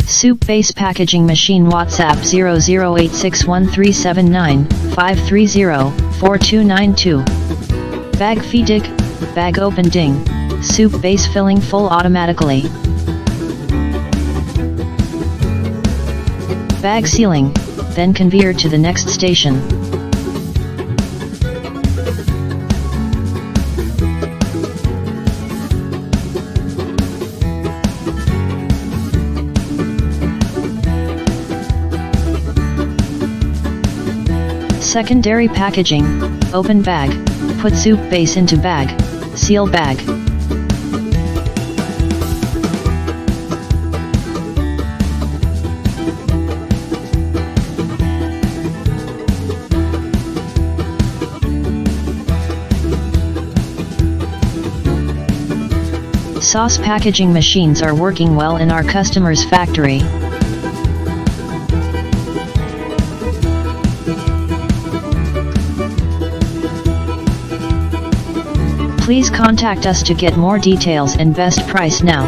Soup Base Packaging Machine WhatsApp 0086137953304292. Bag Feedig, Bag Open Ding, Soup Base Filling Full Automatically. Bag Sealing, then conveyor to the next station. Secondary packaging, open bag, put soup base into bag, seal bag. Sauce packaging machines are working well in our customer's factory. Please contact us to get more details and best price now.